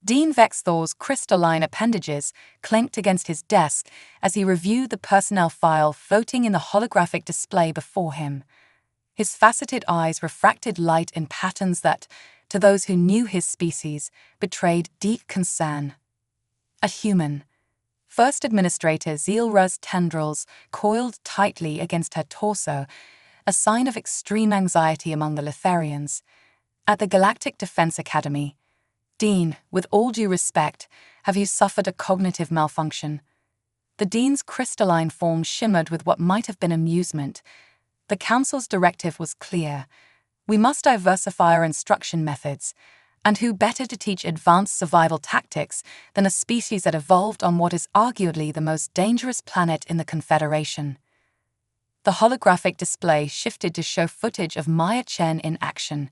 Dean Vexthor's crystalline appendages clanked against his desk as he reviewed the personnel file floating in the holographic display before him. His faceted eyes refracted light in patterns that, to those who knew his species, betrayed deep concern. A human. First Administrator Zealra's tendrils coiled tightly against her torso, a sign of extreme anxiety among the Litharians. At the Galactic Defense Academy, Dean, with all due respect, have you suffered a cognitive malfunction? The Dean's crystalline form shimmered with what might have been amusement. The Council's directive was clear. We must diversify our instruction methods, and who better to teach advanced survival tactics than a species that evolved on what is arguably the most dangerous planet in the Confederation? The holographic display shifted to show footage of Maya Chen in action.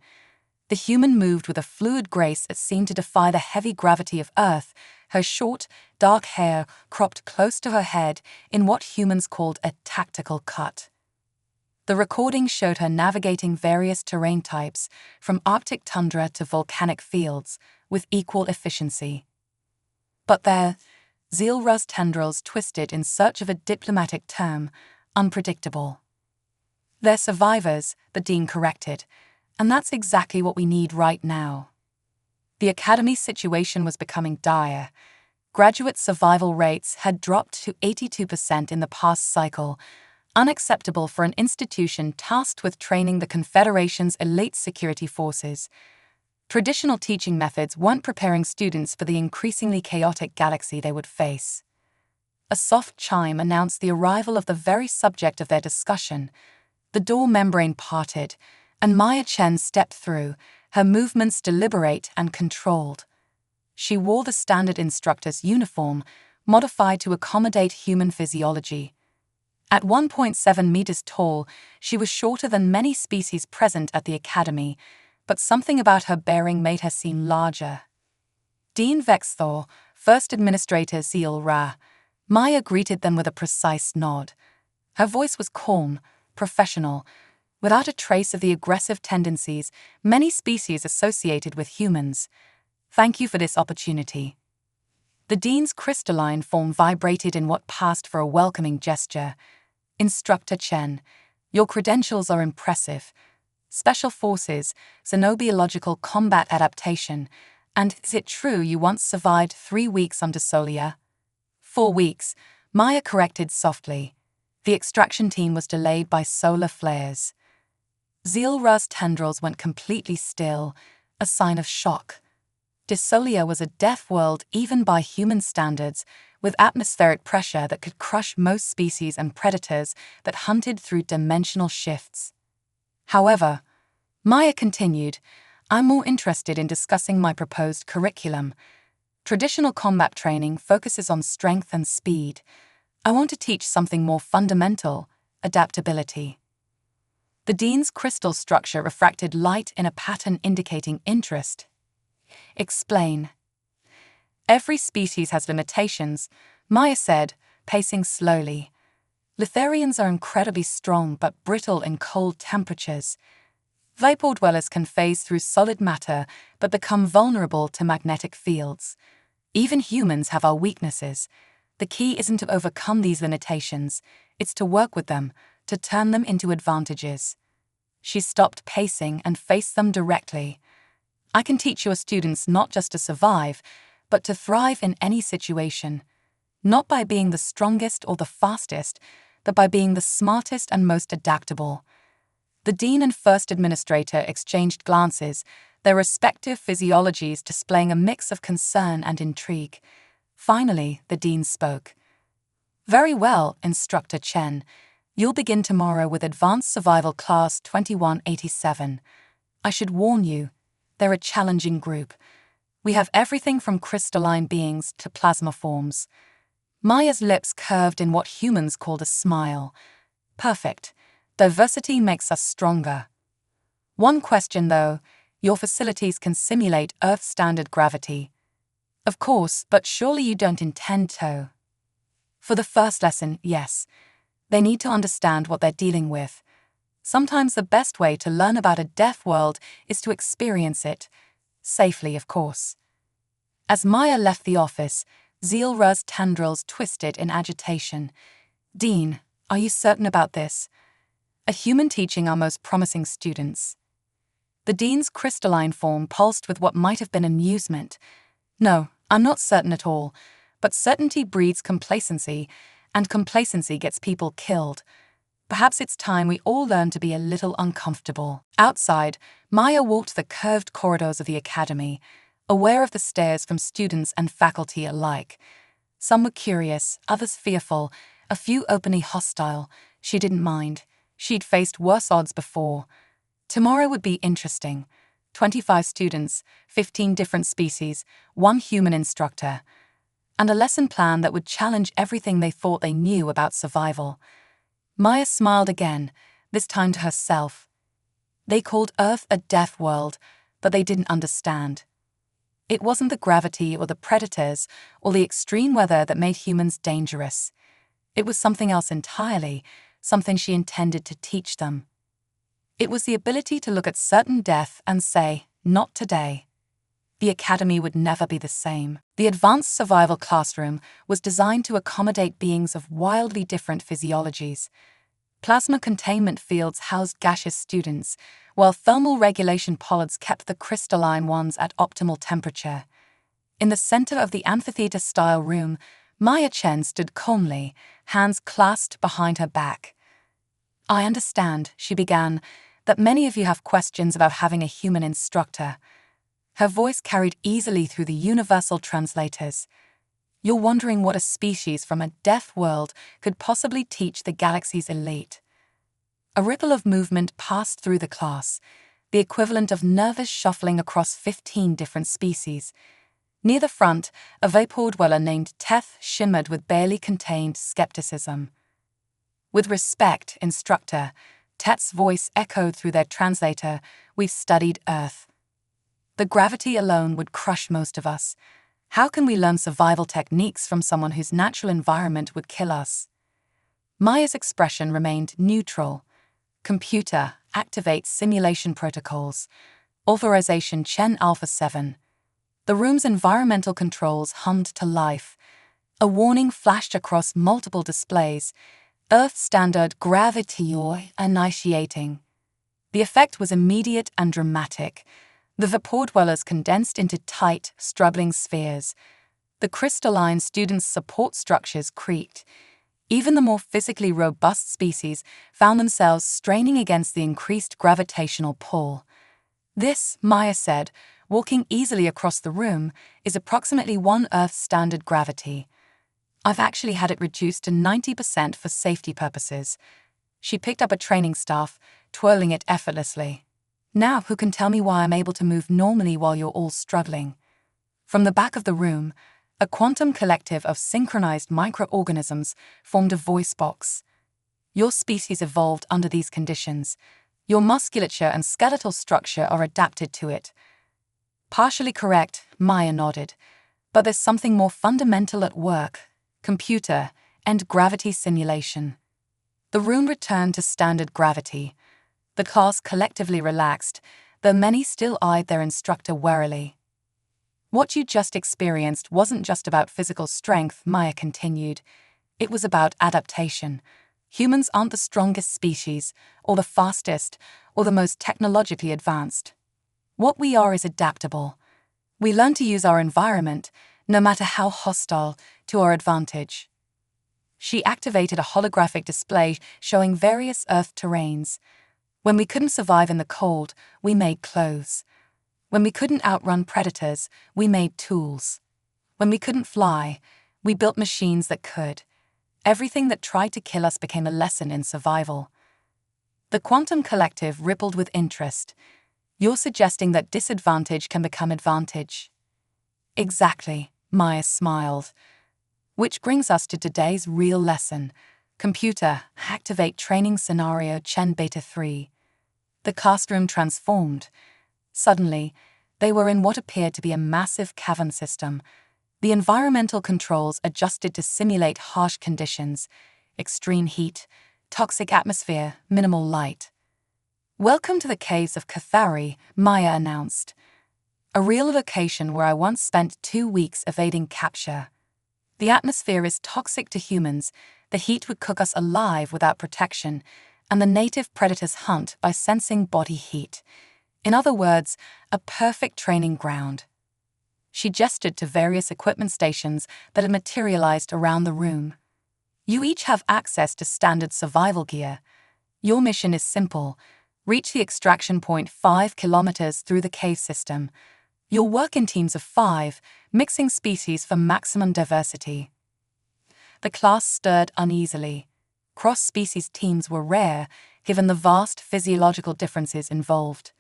The human moved with a fluid grace that seemed to defy the heavy gravity of Earth, her short, dark hair cropped close to her head in what humans called a tactical cut. The recording showed her navigating various terrain types, from Arctic tundra to volcanic fields, with equal efficiency. But there, Zealra's tendrils twisted in search of a diplomatic term, unpredictable. They're survivors, the Dean corrected, and that's exactly what we need right now. The Academy's situation was becoming dire. Graduate survival rates had dropped to 82% in the past cycle, unacceptable for an institution tasked with training the Confederation's elite security forces. Traditional teaching methods weren't preparing students for the increasingly chaotic galaxy they would face. A soft chime announced the arrival of the very subject of their discussion. The door membrane parted, and Maya Chen stepped through, her movements deliberate and controlled. She wore the standard instructor's uniform, modified to accommodate human physiology. At 1.7 meters tall, she was shorter than many species present at the Academy, but something about her bearing made her seem larger. Dean Vexthor, First Administrator Zealra. Maya greeted them with a precise nod. Her voice was calm, professional, without a trace of the aggressive tendencies many species associated with humans. Thank you for this opportunity. The Dean's crystalline form vibrated in what passed for a welcoming gesture. Instructor Chen, your credentials are impressive. Special Forces, Xenobiological Combat Adaptation, and is it true you once survived 3 weeks under Solia? 4 weeks, Maya corrected softly. The extraction team was delayed by solar flares. Zealra's tendrils went completely still, a sign of shock. Desolia was a death world even by human standards, with atmospheric pressure that could crush most species and predators that hunted through dimensional shifts. However, Maya continued, I'm more interested in discussing my proposed curriculum. Traditional combat training focuses on strength and speed. I want to teach something more fundamental, adaptability. The Dean's crystal structure refracted light in a pattern indicating interest. Explain. Every species has limitations, Maya said, pacing slowly. Litharians are incredibly strong but brittle in cold temperatures. Vapor dwellers can phase through solid matter but become vulnerable to magnetic fields. Even humans have our weaknesses. The key isn't to overcome these limitations, it's to work with them, to turn them into advantages. She stopped pacing and faced them directly. I can teach your students not just to survive, but to thrive in any situation. Not by being the strongest or the fastest, but by being the smartest and most adaptable. The Dean and First Administrator exchanged glances, their respective physiologies displaying a mix of concern and intrigue. Finally, the Dean spoke. Very well, Instructor Chen. You'll begin tomorrow with Advanced Survival Class 2187. I should warn you, they're a challenging group. We have everything from crystalline beings to plasma forms. Maya's lips curved in what humans called a smile. Perfect. Diversity makes us stronger. One question, though. Your facilities can simulate Earth-standard gravity. Of course, but surely you don't intend to. For the first lesson, yes. They need to understand what they're dealing with. Sometimes the best way to learn about a deaf world is to experience it. Safely, of course. As Maya left the office, Zielra's tendrils twisted in agitation. "Dean, are you certain about this? A human teaching our most promising students." The dean's crystalline form pulsed with what might have been amusement. "No, I'm not certain at all, but certainty breeds complacency, and complacency gets people killed. Perhaps it's time we all learn to be a little uncomfortable." Outside, Maya walked the curved corridors of the academy, aware of the stares from students and faculty alike. Some were curious, others fearful, a few openly hostile. She didn't mind. She'd faced worse odds before. Tomorrow would be interesting. 25 students, 15 different species, one human instructor, and a lesson plan that would challenge everything they thought they knew about survival. Maya smiled again, this time to herself. They called Earth a death world, but they didn't understand. It wasn't the gravity or the predators or the extreme weather that made humans dangerous. It was something else entirely, something she intended to teach them. It was the ability to look at certain death and say, "Not today." The academy would never be the same. The advanced survival classroom was designed to accommodate beings of wildly different physiologies. Plasma containment fields housed gaseous students, while thermal regulation pods kept the crystalline ones at optimal temperature. In the center of the amphitheater-style room, Maya Chen stood calmly, hands clasped behind her back. "I understand," she began, "that many of you have questions about having a human instructor." Her voice carried easily through the universal translators. "You're wondering what a species from a death world could possibly teach the galaxy's elite." A ripple of movement passed through the class, the equivalent of nervous shuffling across 15 different species. Near the front, a vapor dweller named Teth shimmered with barely contained skepticism. "With respect, instructor," Tet's voice echoed through their translator, "we've studied Earth. The gravity alone would crush most of us. How can we learn survival techniques from someone whose natural environment would kill us?" Maya's expression remained neutral. "Computer, activate simulation protocols. Authorization Chen Alpha 7. The room's environmental controls hummed to life. A warning flashed across multiple displays. "Earth standard gravity initiating." The effect was immediate and dramatic. The vapor dwellers condensed into tight, struggling spheres. The crystalline students' support structures creaked. Even the more physically robust species found themselves straining against the increased gravitational pull. "This," Maya said, walking easily across the room, "is approximately 1 Earth standard gravity. I've actually had it reduced to 90% for safety purposes." She picked up a training staff, twirling it effortlessly. "Now who can tell me why I'm able to move normally while you're all struggling?" From the back of the room, a quantum collective of synchronized microorganisms formed a voice box. "Your species evolved under these conditions. Your musculature and skeletal structure are adapted to it." "Partially correct," Maya nodded. "But there's something more fundamental at work. Computer and gravity simulation." The room returned to standard gravity. The class collectively relaxed, though many still eyed their instructor warily. "What you just experienced wasn't just about physical strength," Maya continued. "It was about adaptation. Humans aren't the strongest species, or the fastest, or the most technologically advanced. What we are is adaptable. We learn to use our environment, no matter how hostile, to our advantage." She activated a holographic display showing various Earth terrains. "When we couldn't survive in the cold, we made clothes. When we couldn't outrun predators, we made tools. When we couldn't fly, we built machines that could. Everything that tried to kill us became a lesson in survival." The quantum collective rippled with interest. "You're suggesting that disadvantage can become advantage." "Exactly," Maya smiled. "Which brings us to today's real lesson. Computer, activate training scenario Chen Beta 3. The classroom transformed. Suddenly, they were in what appeared to be a massive cavern system. The environmental controls adjusted to simulate harsh conditions: extreme heat, toxic atmosphere, minimal light. "Welcome to the caves of Cathari," Maya announced. a real location where I once spent 2 weeks evading capture. The atmosphere is toxic to humans, the heat would cook us alive without protection, and the native predators hunt by sensing body heat. In other words, a perfect training ground. She gestured to various equipment stations that had materialized around the room. You each have access to standard survival gear. Your mission is simple: reach the extraction point 5 kilometers through the cave system. You'll work in teams of 5, mixing species for maximum diversity. The class stirred uneasily. Cross-species teams were rare, given the vast physiological differences involved.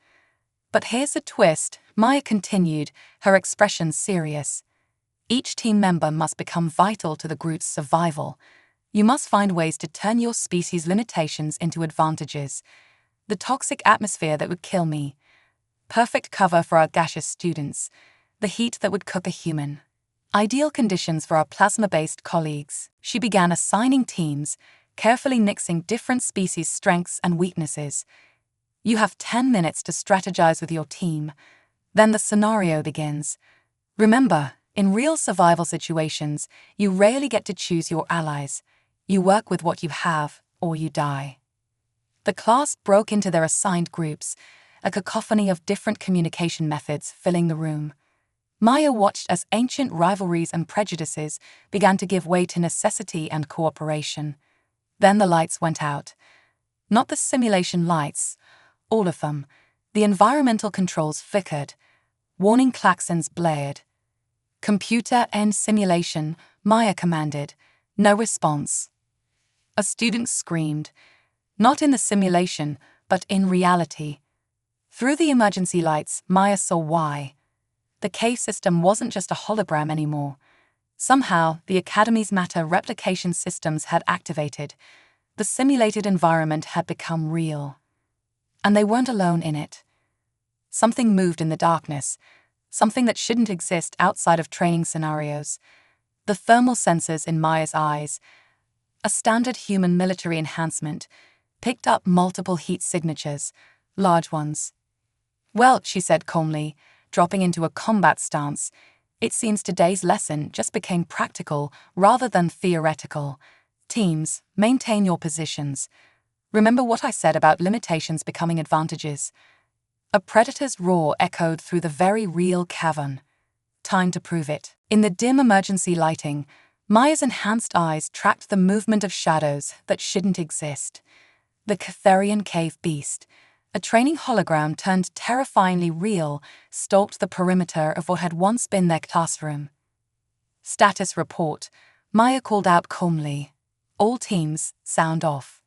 But here's a twist, Maya continued, her expression serious. Each team member must become vital to the group's survival. You must find ways to turn your species' limitations into advantages. The toxic atmosphere that would kill me. Perfect cover for our gaseous students. The heat that would cook a human. Ideal conditions for our plasma-based colleagues. She began assigning teams, carefully nixing different species' strengths and weaknesses. You have 10 minutes to strategize with your team. Then the scenario begins. Remember, in real survival situations, you rarely get to choose your allies. You work with what you have, or you die. The class broke into their assigned groups, a cacophony of different communication methods filling the room. Maya watched as ancient rivalries and prejudices began to give way to necessity and cooperation. Then the lights went out. Not the simulation lights, all of them. The environmental controls flickered. Warning klaxons blared. "Computer end simulation," Maya commanded. No response. A student screamed. Not in the simulation, but in reality. Through the emergency lights, Maya saw why. The cave system wasn't just a hologram anymore. Somehow, the Academy's matter replication systems had activated. The simulated environment had become real. And they weren't alone in it. Something moved in the darkness, something that shouldn't exist outside of training scenarios. The thermal sensors in Maya's eyes, a standard human military enhancement, picked up multiple heat signatures, large ones. "Well," she said calmly, dropping into a combat stance, "it seems today's lesson just became practical rather than theoretical. Teams, maintain your positions. Remember what I said about limitations becoming advantages." A predator's roar echoed through the very real cavern. Time to prove it. In the dim emergency lighting, Maya's enhanced eyes tracked the movement of shadows that shouldn't exist. The Catherian cave beast, a training hologram turned terrifyingly real, stalked the perimeter of what had once been their classroom. "Status report," Maya called out calmly. "All teams, sound off."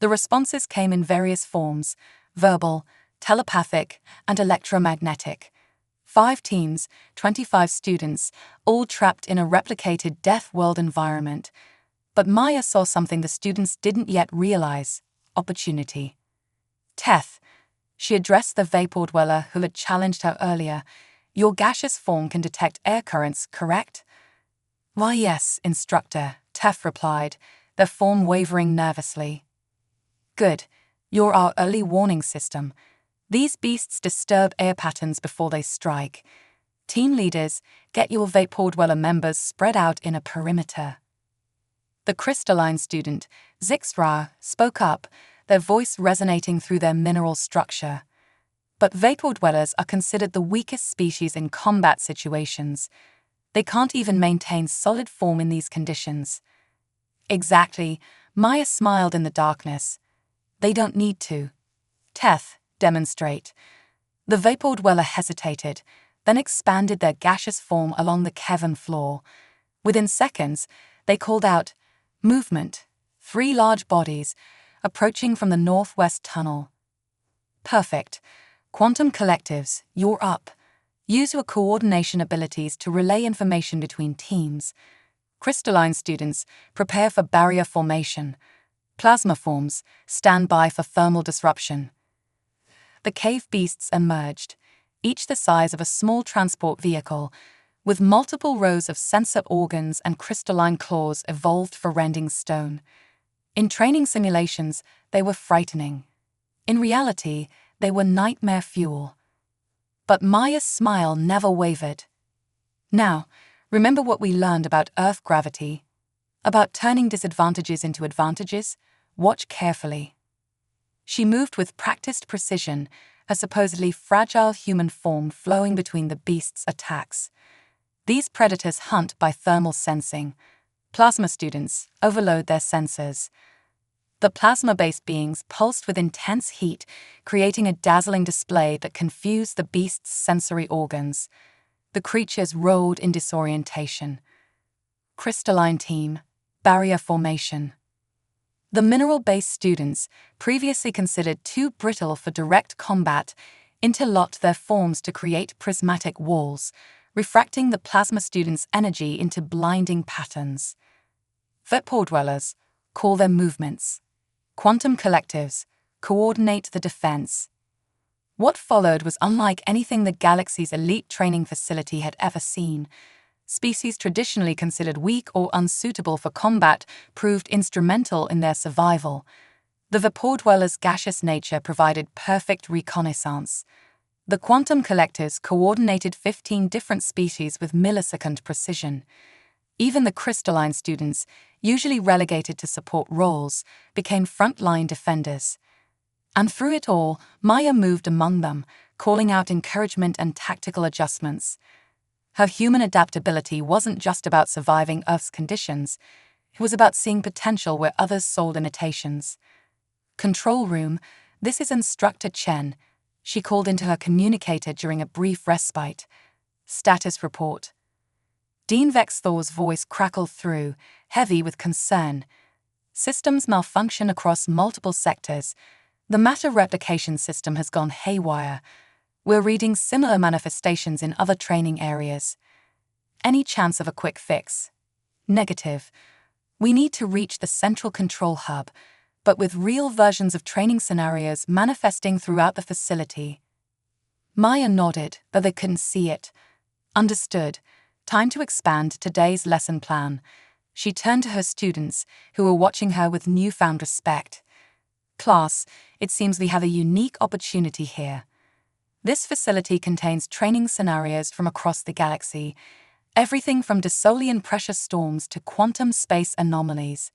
The responses came in various forms: verbal, telepathic, and electromagnetic. 5 teams, 25 students, all trapped in a replicated death world environment. But Maya saw something the students didn't yet realize: opportunity. "Teth," she addressed the vapor dweller who had challenged her earlier, "your gaseous form can detect air currents, correct?" "Why, yes, instructor," Teth replied, their form wavering nervously. "Good. You're our early warning system. These beasts disturb air patterns before they strike. Team leaders, get your vapor dweller members spread out in a perimeter." The crystalline student, Zixra, spoke up, their voice resonating through their mineral structure. But vapor dwellers are considered the weakest species in combat situations. They can't even maintain solid form in these conditions. "Exactly," Maya smiled in the darkness. "They don't need to." "Teth, demonstrate." The vapor dweller hesitated, then expanded their gaseous form along the cavern floor. Within seconds, they called out, "Movement." 3 large bodies, approaching from the northwest tunnel. "Perfect. Quantum collectives, you're up. Use your coordination abilities to relay information between teams. Crystalline students, prepare for barrier formation. Plasma forms, stand by for thermal disruption." The cave beasts emerged, each the size of a small transport vehicle, with multiple rows of sensor organs and crystalline claws evolved for rending stone. In training simulations, they were frightening. In reality, they were nightmare fuel. But Maya's smile never wavered. Now, remember what we learned about Earth gravity? About turning disadvantages into advantages? Watch carefully. She moved with practiced precision, a supposedly fragile human form flowing between the beast's attacks. These predators hunt by thermal sensing. Plasma students overload their sensors. The plasma-based beings pulsed with intense heat, creating a dazzling display that confused the beast's sensory organs. The creatures rolled in disorientation. Crystalline team, barrier formation. The mineral-based students, previously considered too brittle for direct combat, interlocked their forms to create prismatic walls, refracting the plasma students' energy into blinding patterns. Vapor dwellers call their movements. Quantum collectives coordinate the defense. What followed was unlike anything the galaxy's elite training facility had ever seen. Species traditionally considered weak or unsuitable for combat proved instrumental in their survival. The vapor dwellers' gaseous nature provided perfect reconnaissance. The quantum collectors coordinated 15 different species with millisecond precision. Even the crystalline students, usually relegated to support roles, became frontline defenders. And through it all, Maya moved among them, calling out encouragement and tactical adjustments. Her human adaptability wasn't just about surviving Earth's conditions, it was about seeing potential where others sold imitations. Control room, this is Instructor Chen, she called into her communicator during a brief respite. Status report. Dean Vexthor's voice crackled through, heavy with concern. Systems malfunction across multiple sectors. The matter replication system has gone haywire. We're reading similar manifestations in other training areas. Any chance of a quick fix? Negative. We need to reach the central control hub, but with real versions of training scenarios manifesting throughout the facility. Maya nodded, though they couldn't see it. Understood. Time to expand today's lesson plan. She turned to her students, who were watching her with newfound respect. Class, it seems we have a unique opportunity here. This facility contains training scenarios from across the galaxy, everything from Dasolian pressure storms to quantum space anomalies,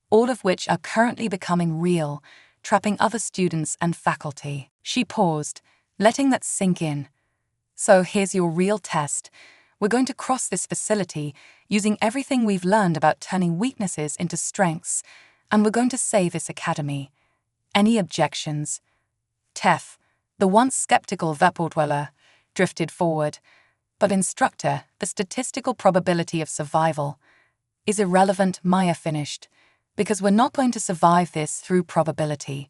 all of which are currently becoming real, trapping other students and faculty. She paused, letting that sink in. So here's your real test. We're going to cross this facility using everything we've learned about turning weaknesses into strengths, and we're going to save this academy. Any objections? Tef, the once skeptical vapor dweller, drifted forward. But Instructor, the statistical probability of survival is irrelevant, Maya finished, because we're not going to survive this through probability.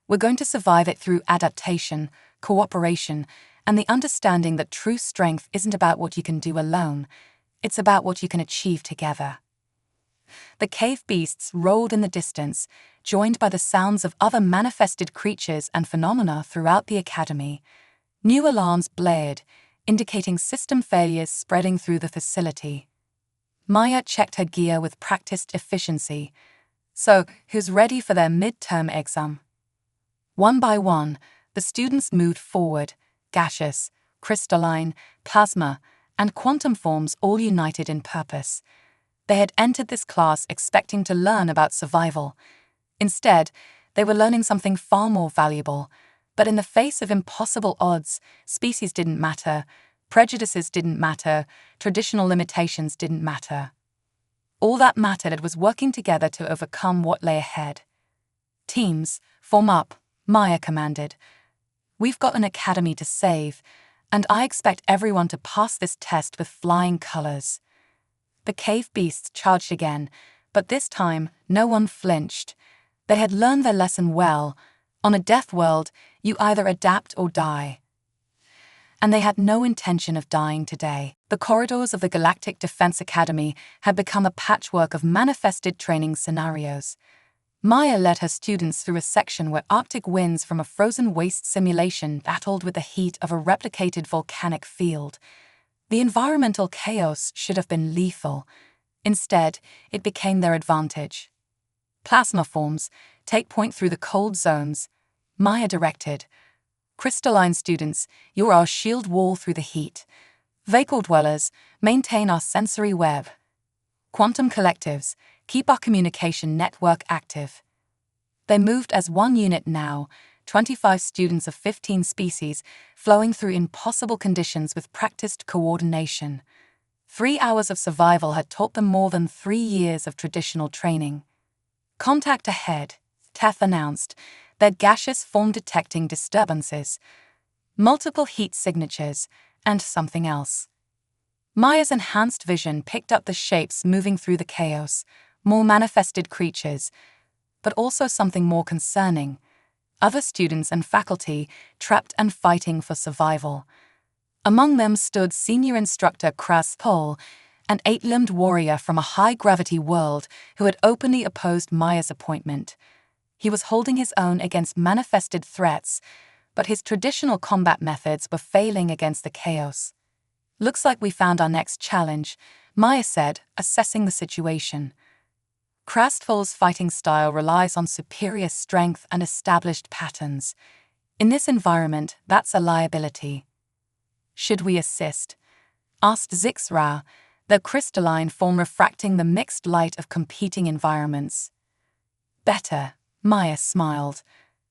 We're going to survive it through adaptation, cooperation, and the understanding that true strength isn't about what you can do alone, it's about what you can achieve together. The cave beasts rolled in the distance, joined by the sounds of other manifested creatures and phenomena throughout the academy. New alarms blared, indicating system failures spreading through the facility. Maya checked her gear with practiced efficiency. So, who's ready for their midterm exam? One by one, the students moved forward, gaseous, crystalline, plasma, and quantum forms all united in purpose. They had entered this class expecting to learn about survival. Instead, they were learning something far more valuable. But in the face of impossible odds, species didn't matter, prejudices didn't matter, traditional limitations didn't matter. All that mattered was working together to overcome what lay ahead. Teams, form up, Maya commanded. We've got an academy to save, and I expect everyone to pass this test with flying colors. The cave beasts charged again, but this time no one flinched. They had learned their lesson well. On a death world, you either adapt or die. And they had no intention of dying today. The corridors of the Galactic Defense Academy had become a patchwork of manifested training scenarios. Maya led her students through a section where Arctic winds from a frozen waste simulation battled with the heat of a replicated volcanic field. The environmental chaos should have been lethal. Instead, it became their advantage. Plasma forms, take point through the cold zones, Maya directed. Crystalline students, you're our shield wall through the heat. Vapor dwellers, maintain our sensory web. Quantum collectives, keep our communication network active. They moved as one unit now, 25 students of 15 species, flowing through impossible conditions with practiced coordination. 3 hours of survival had taught them more than 3 years of traditional training. Contact ahead, Teth announced, their gaseous form detecting disturbances, multiple heat signatures, and something else. Maya's enhanced vision picked up the shapes moving through the chaos, more manifested creatures, but also something more concerning. Other students and faculty trapped and fighting for survival. Among them stood senior instructor Kras Pol, an 8-limbed warrior from a high-gravity world who had openly opposed Maya's appointment. He was holding his own against manifested threats, but his traditional combat methods were failing against the chaos. Looks like we found our next challenge, Maya said, assessing the situation. Krastfol's fighting style relies on superior strength and established patterns. In this environment, that's a liability. Should we assist? Asked Zixra, the crystalline form refracting the mixed light of competing environments. Better, Maya smiled.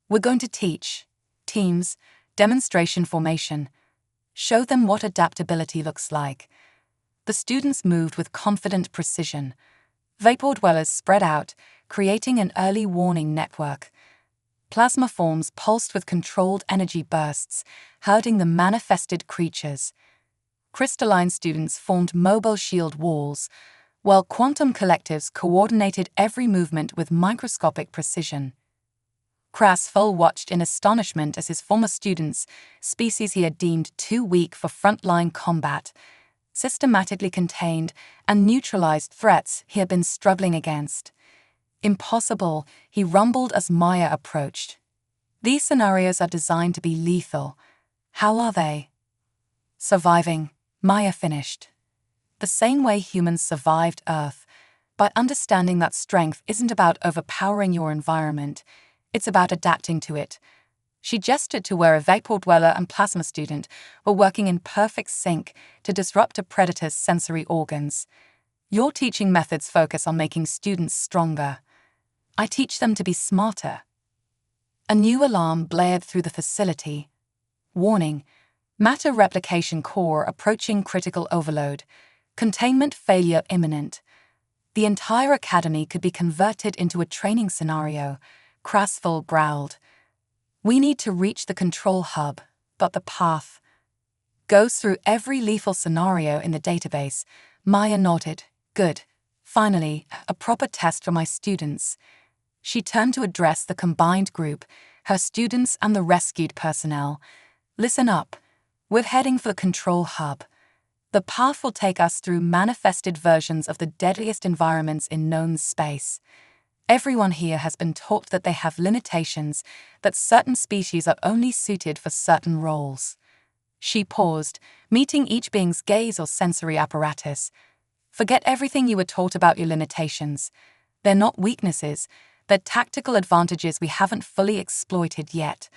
We're going to teach. Teams, demonstration formation. Show them what adaptability looks like. The students moved with confident precision. Vapor dwellers spread out, creating an early warning network. Plasma forms pulsed with controlled energy bursts, herding the manifested creatures. Crystalline students formed mobile shield walls, while quantum collectives coordinated every movement with microscopic precision. Krasfol watched in astonishment as his former students, species he had deemed too weak for frontline combat, systematically contained and neutralized threats he had been struggling against. Impossible, he rumbled as Maya approached. These scenarios are designed to be lethal. How are they? Surviving, Maya finished. The same way humans survived Earth, by understanding that strength isn't about overpowering your environment, it's about adapting to it. She gestured to where a vapor dweller and plasma student were working in perfect sync to disrupt a predator's sensory organs. Your teaching methods focus on making students stronger. I teach them to be smarter. A new alarm blared through the facility. Warning: matter replication core approaching critical overload. Containment failure imminent. The entire academy could be converted into a training scenario, Krasfol growled. We need to reach the control hub, but the path goes through every lethal scenario in the database. Maya nodded. Good. Finally, a proper test for my students. She turned to address the combined group, her students and the rescued personnel. Listen up. We're heading for the control hub. The path will take us through manifested versions of the deadliest environments in known space. Everyone here has been taught that they have limitations, that certain species are only suited for certain roles. She paused, meeting each being's gaze or sensory apparatus. Forget everything you were taught about your limitations. They're not weaknesses, they're tactical advantages we haven't fully exploited yet.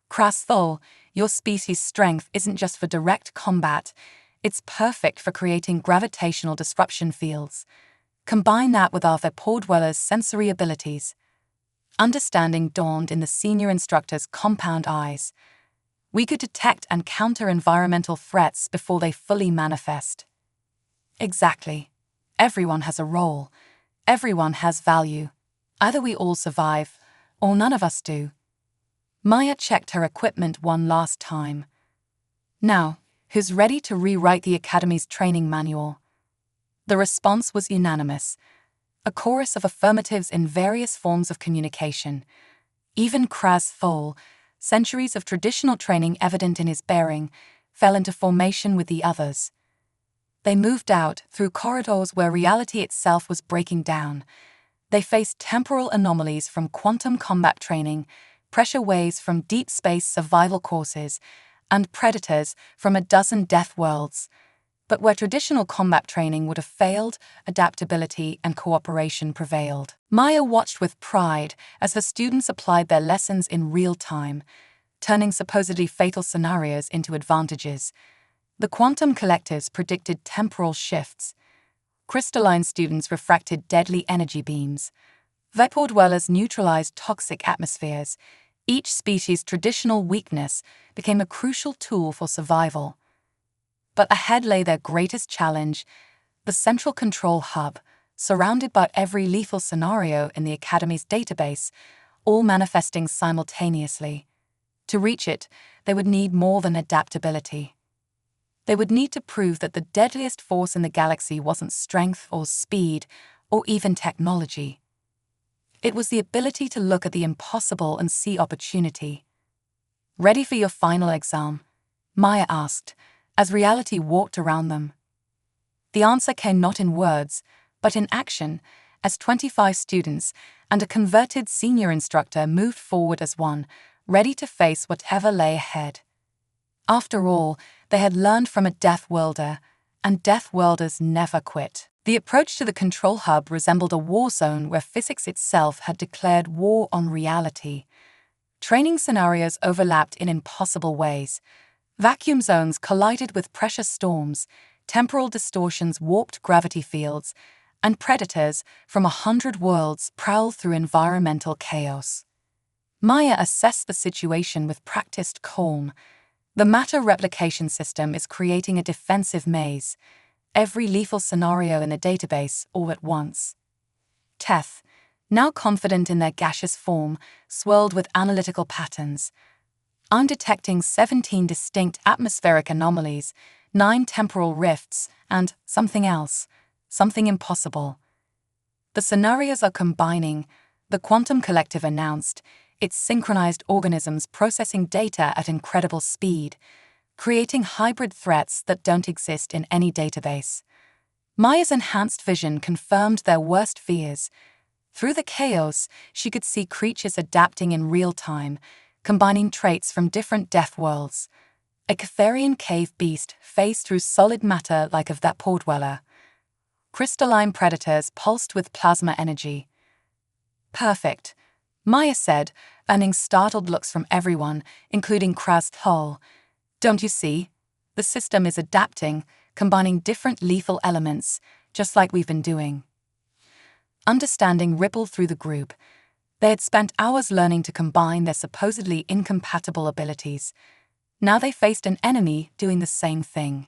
Krasthol, your species' strength isn't just for direct combat, it's perfect for creating gravitational disruption fields. Combine that with our vapor dwellers' sensory abilities. Understanding dawned in the senior instructor's compound eyes. We could detect and counter environmental threats before they fully manifest. Exactly. Everyone has a role. Everyone has value. Either we all survive, or none of us do. Maya checked her equipment one last time. Now, who's ready to rewrite the Academy's training manual? The response was unanimous. A chorus of affirmatives in various forms of communication. Even Kras Thol, centuries of traditional training evident in his bearing, fell into formation with the others. They moved out through corridors where reality itself was breaking down. They faced temporal anomalies from quantum combat training, pressure waves from deep space survival courses, and predators from a dozen death worlds. But where traditional combat training would have failed, adaptability and cooperation prevailed. Maya watched with pride as her students applied their lessons in real time. turning supposedly fatal scenarios into advantages. The quantum collectives predicted temporal shifts. Crystalline students refracted deadly energy beams. Vapor dwellers neutralized toxic atmospheres. Each species' traditional weakness became a crucial tool for survival. But ahead lay their greatest challenge, the central control hub, surrounded by every lethal scenario in the Academy's database, all manifesting simultaneously. To reach it, they would need more than adaptability. They would need to prove that the deadliest force in the galaxy wasn't strength or speed or even technology. It was the ability to look at the impossible and see opportunity. "Ready for your final exam?" Maya asked, as reality walked around them. The answer came not in words, but in action, as 25 students and a converted senior instructor moved forward as one, ready to face whatever lay ahead. After all, they had learned from a Death Worlder, and Death Worlders never quit. The approach to the control hub resembled a war zone where physics itself had declared war on reality. Training scenarios overlapped in impossible ways. Vacuum zones collided with pressure storms, temporal distortions warped gravity fields, and predators from 100 worlds prowled through environmental chaos. Maya assessed the situation with practiced calm. The matter replication system is creating a defensive maze, every lethal scenario in the database all at once. Teth, now confident in their gaseous form, swirled with analytical patterns. "I'm detecting 17 distinct atmospheric anomalies, 9 temporal rifts, and something else, something impossible." "The scenarios are combining," the Quantum Collective announced, its synchronized organisms processing data at incredible speed, creating hybrid threats that don't exist in any database. Maya's enhanced vision confirmed their worst fears. Through the chaos, she could see creatures adapting in real time, combining traits from different death worlds. A Catharian cave beast phased through solid matter like a vapor dweller. Crystalline predators pulsed with plasma energy. "Perfect," Maya said, earning startled looks from everyone, including Kraz Hull. "Don't you see? The system is adapting, combining different lethal elements, just like we've been doing." Understanding rippled through the group. They had spent hours learning to combine their supposedly incompatible abilities. Now they faced an enemy doing the same thing.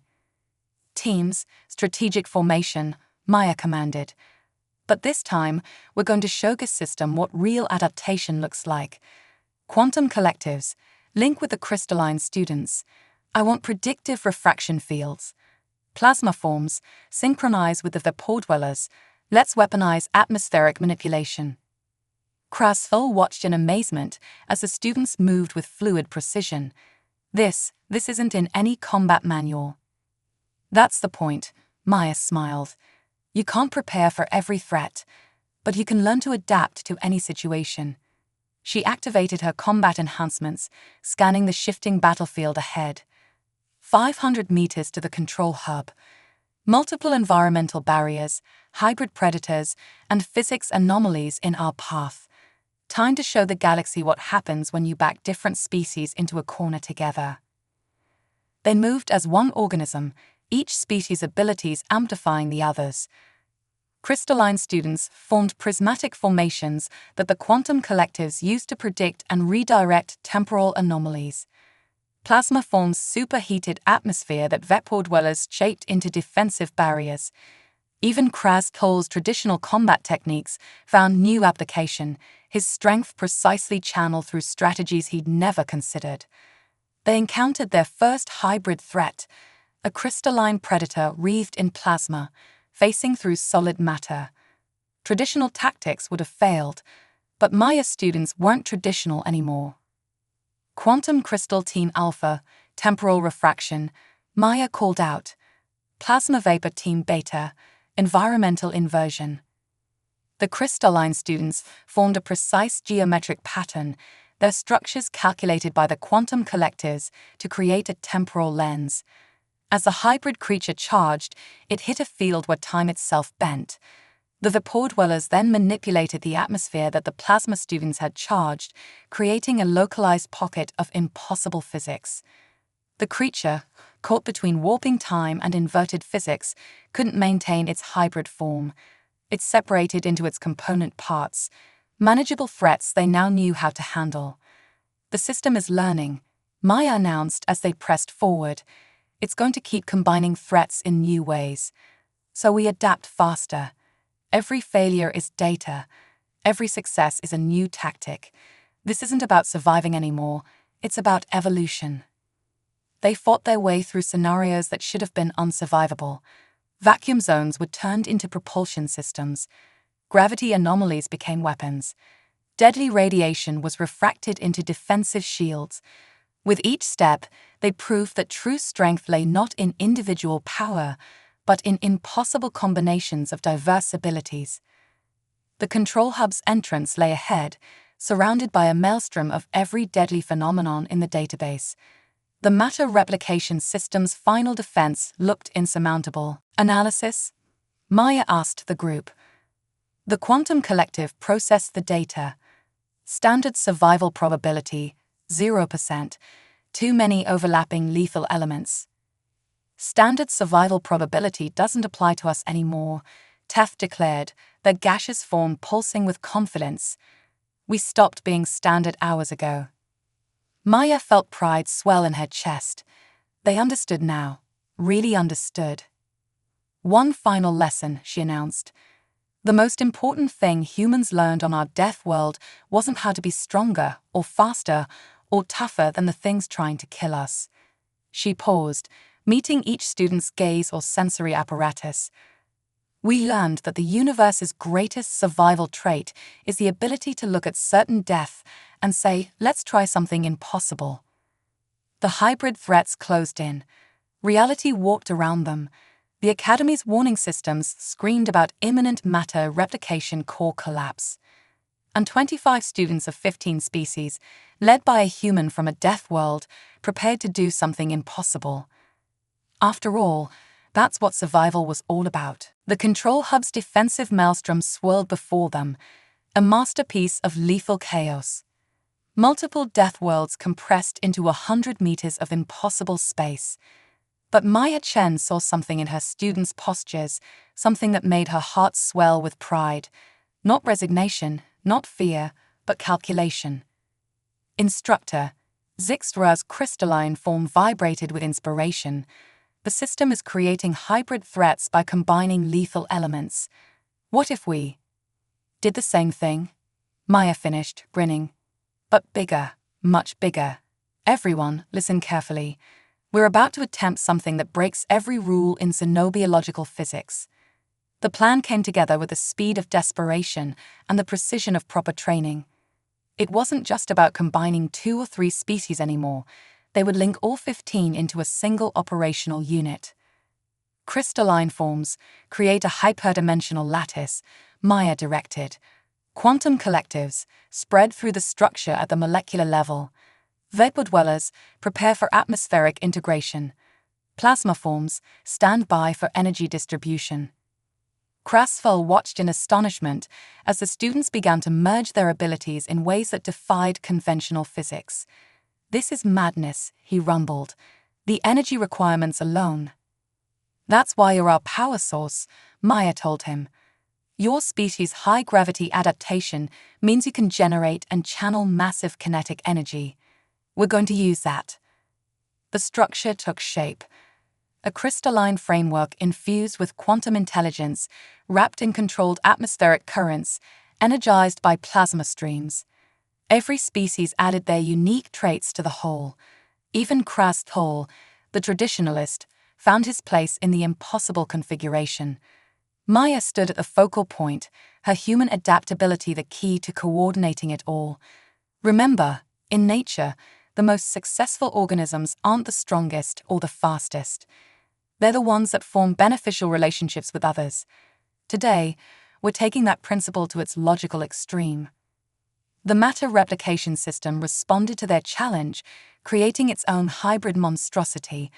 "Teams, strategic formation," Maya commanded. "But this time, we're going to show this system what real adaptation looks like. Quantum collectives, link with the crystalline students. I want predictive refraction fields. Plasma forms, synchronize with the vapor dwellers. Let's weaponize atmospheric manipulation." Krasfel watched in amazement as the students moved with fluid precision. This isn't in any combat manual." "That's the point," Maya smiled. "You can't prepare for every threat, but you can learn to adapt to any situation." She activated her combat enhancements, scanning the shifting battlefield ahead. 500 meters to the control hub. Multiple environmental barriers, hybrid predators, and physics anomalies in our path. Time to show the galaxy what happens when you back different species into a corner together. They moved as one organism, each species' abilities amplifying the others. Crystalline students formed prismatic formations that the quantum collectives used to predict and redirect temporal anomalies. Plasma forms superheated atmosphere that vapor dwellers shaped into defensive barriers. Even Kraz Toll's traditional combat techniques found new application, his strength precisely channeled through strategies he'd never considered. They encountered their first hybrid threat, a crystalline predator wreathed in plasma, facing through solid matter. Traditional tactics would have failed, but Maya students weren't traditional anymore. "Quantum Crystal Team Alpha, Temporal Refraction," Maya called out. "Plasma Vapor Team Beta, Environmental Inversion." The crystalline students formed a precise geometric pattern, their structures calculated by the quantum collectives to create a temporal lens. As the hybrid creature charged, it hit a field where time itself bent. The vapor dwellers then manipulated the atmosphere that the plasma students had charged, creating a localized pocket of impossible physics. The creature, caught between warping time and inverted physics, couldn't maintain its hybrid form. It separated into its component parts, manageable threats they now knew how to handle. The system is learning, Maya announced as they pressed forward. It's going to keep combining threats in new ways. So we adapt faster. Every failure is data. Every success is a new tactic. This isn't about surviving anymore. It's about evolution. They fought their way through scenarios that should have been unsurvivable. Vacuum zones were turned into propulsion systems. Gravity anomalies became weapons. Deadly radiation was refracted into defensive shields. With each step, they proved that true strength lay not in individual power, but in impossible combinations of diverse abilities. The control hub's entrance lay ahead, surrounded by a maelstrom of every deadly phenomenon in the database. The matter replication system's final defense looked insurmountable. Analysis? Maya asked the group. The quantum collective processed the data. Standard survival probability, 0%. Too many overlapping lethal elements. Standard survival probability doesn't apply to us anymore, Teth declared, their gaseous form pulsing with confidence. We stopped being standard hours ago. Maya felt pride swell in her chest. They understood now, really understood. One final lesson, she announced. The most important thing humans learned on our death world wasn't how to be stronger or faster or tougher than the things trying to kill us. She paused, meeting each student's gaze or sensory apparatus. We learned that the universe's greatest survival trait is the ability to look at certain death and say, let's try something impossible. The hybrid threats closed in. Reality walked around them. The Academy's warning systems screamed about imminent matter replication core collapse. And 25 students of 15 species, led by a human from a death world, prepared to do something impossible. After all, that's what survival was all about. The control hub's defensive maelstrom swirled before them, a masterpiece of lethal chaos. Multiple death worlds compressed into 100 meters of impossible space. But Maya Chen saw something in her students' postures, something that made her heart swell with pride. Not resignation, not fear, but calculation. Instructor, Zixtra's crystalline form vibrated with inspiration. The system is creating hybrid threats by combining lethal elements. What if we did the same thing? Maya finished, grinning. But bigger, much bigger. Everyone, listen carefully. We're about to attempt something that breaks every rule in xenobiological physics. The plan came together with the speed of desperation and the precision of proper training. It wasn't just about combining 2 or 3 species anymore. They would link all 15 into a single operational unit. Crystalline forms create a hyperdimensional lattice, Maya directed. Quantum collectives spread through the structure at the molecular level. Vapor dwellers prepare for atmospheric integration. Plasma forms stand by for energy distribution. Krasfel watched in astonishment as the students began to merge their abilities in ways that defied conventional physics. This is madness, he rumbled. The energy requirements alone. That's why you're our power source, Maya told him. Your species' high-gravity adaptation means you can generate and channel massive kinetic energy. We're going to use that. The structure took shape. A crystalline framework infused with quantum intelligence, wrapped in controlled atmospheric currents, energized by plasma streams. Every species added their unique traits to the whole. Even Krasthol, the traditionalist, found his place in the impossible configuration. Maya stood at the focal point, her human adaptability the key to coordinating it all. Remember, in nature, the most successful organisms aren't the strongest or the fastest. They're the ones that form beneficial relationships with others. Today, we're taking that principle to its logical extreme. The matter replication system responded to their challenge, creating its own hybrid monstrosity,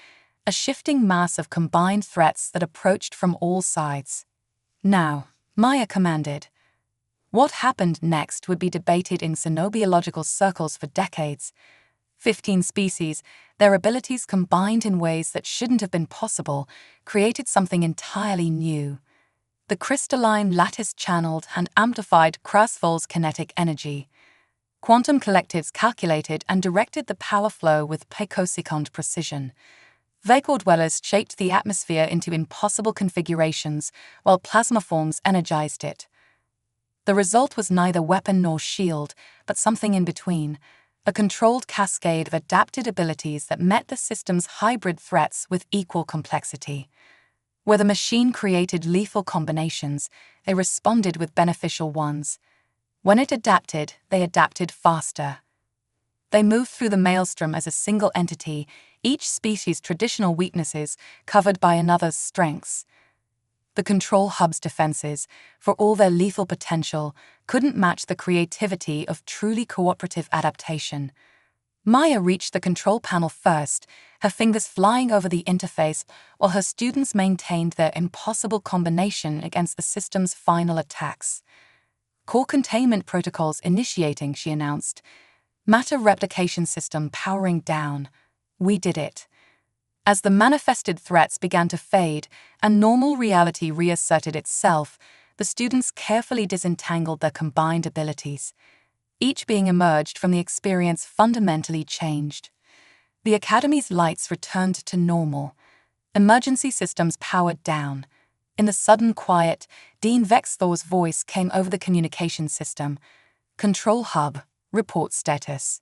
a shifting mass of combined threats that approached from all sides. Now, Maya commanded. What happened next would be debated in xenobiological circles for decades. 15 species, their abilities combined in ways that shouldn't have been possible, created something entirely new. The crystalline lattice channeled and amplified Krasvoll's kinetic energy. Quantum collectives calculated and directed the power flow with picosecond precision. Vapor dwellers shaped the atmosphere into impossible configurations, while plasmaforms energized it. The result was neither weapon nor shield, but something in between, a controlled cascade of adapted abilities that met the system's hybrid threats with equal complexity. Where the machine created lethal combinations, they responded with beneficial ones. When it adapted, they adapted faster. They moved through the maelstrom as a single entity, each species' traditional weaknesses covered by another's strengths. The control hub's defenses, for all their lethal potential, couldn't match the creativity of truly cooperative adaptation. Maya reached the control panel first, her fingers flying over the interface while her students maintained their impossible combination against the system's final attacks. Core containment protocols initiating, she announced. Matter replication system powering down. We did it. As the manifested threats began to fade and normal reality reasserted itself, the students carefully disentangled their combined abilities. Each being emerged from the experience fundamentally changed. The Academy's lights returned to normal. Emergency systems powered down. In the sudden quiet, Dean Vexthor's voice came over the communication system. Control hub, report status.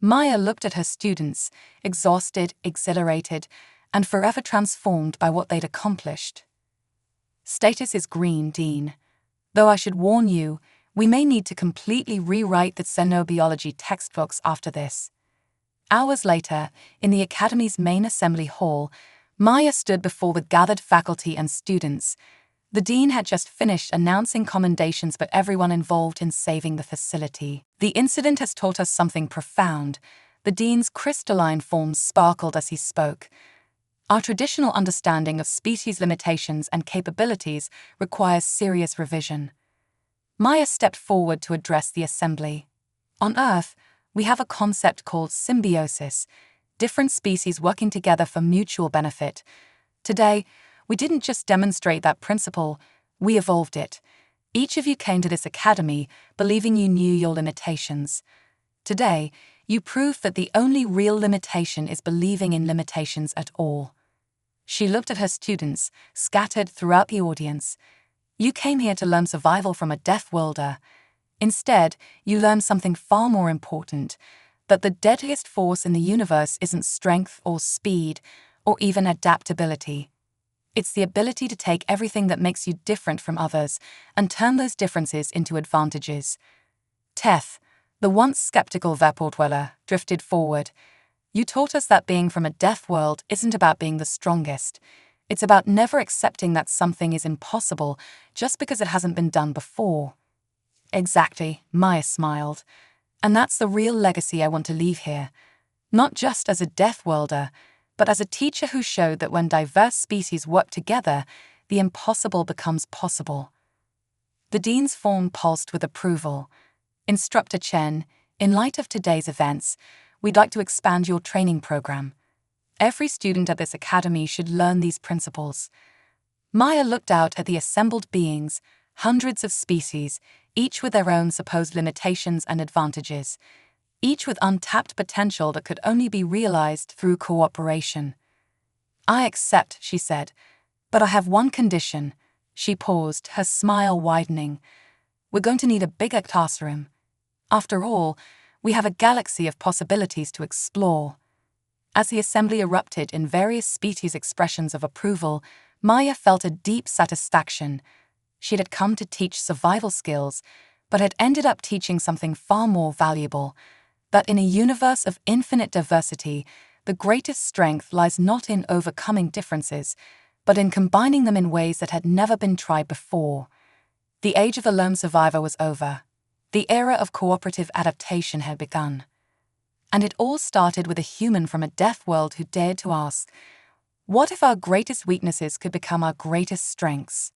Maya looked at her students, exhausted, exhilarated, and forever transformed by what they'd accomplished. Status is green, Dean. Though I should warn you, we may need to completely rewrite the xenobiology textbooks after this. Hours later, in the Academy's main assembly hall, Maya stood before the gathered faculty and students. The dean had just finished announcing commendations for everyone involved in saving the facility. The incident has taught us something profound. The dean's crystalline form sparkled as he spoke. Our traditional understanding of species limitations and capabilities requires serious revision. Maya stepped forward to address the assembly. On Earth, we have a concept called symbiosis, different species working together for mutual benefit. Today, we didn't just demonstrate that principle, we evolved it. Each of you came to this academy believing you knew your limitations. Today, you prove that the only real limitation is believing in limitations at all. She looked at her students, scattered throughout the audience. You came here to learn survival from a death worlder. Instead, you learned something far more important, that the deadliest force in the universe isn't strength or speed, or even adaptability. It's the ability to take everything that makes you different from others and turn those differences into advantages. Teth, the once skeptical vapor dweller, drifted forward. You taught us that being from a death world isn't about being the strongest. It's about never accepting that something is impossible just because it hasn't been done before. Exactly, Maya smiled. And that's the real legacy I want to leave here. Not just as a death worlder, but as a teacher who showed that when diverse species work together, the impossible becomes possible. The dean's form pulsed with approval. Instructor Chen, in light of today's events, we'd like to expand your training program. Every student at this academy should learn these principles. Maya looked out at the assembled beings, hundreds of species, each with their own supposed limitations and advantages, each with untapped potential that could only be realized through cooperation. I accept, she said, but I have one condition. She paused, her smile widening. We're going to need a bigger classroom. After all, we have a galaxy of possibilities to explore. As the assembly erupted in various species' expressions of approval, Maya felt a deep satisfaction. She had come to teach survival skills, but had ended up teaching something far more valuable. That in a universe of infinite diversity, the greatest strength lies not in overcoming differences, but in combining them in ways that had never been tried before. The age of the lone survivor was over. The era of cooperative adaptation had begun. And it all started with a human from a death world who dared to ask, what if our greatest weaknesses could become our greatest strengths?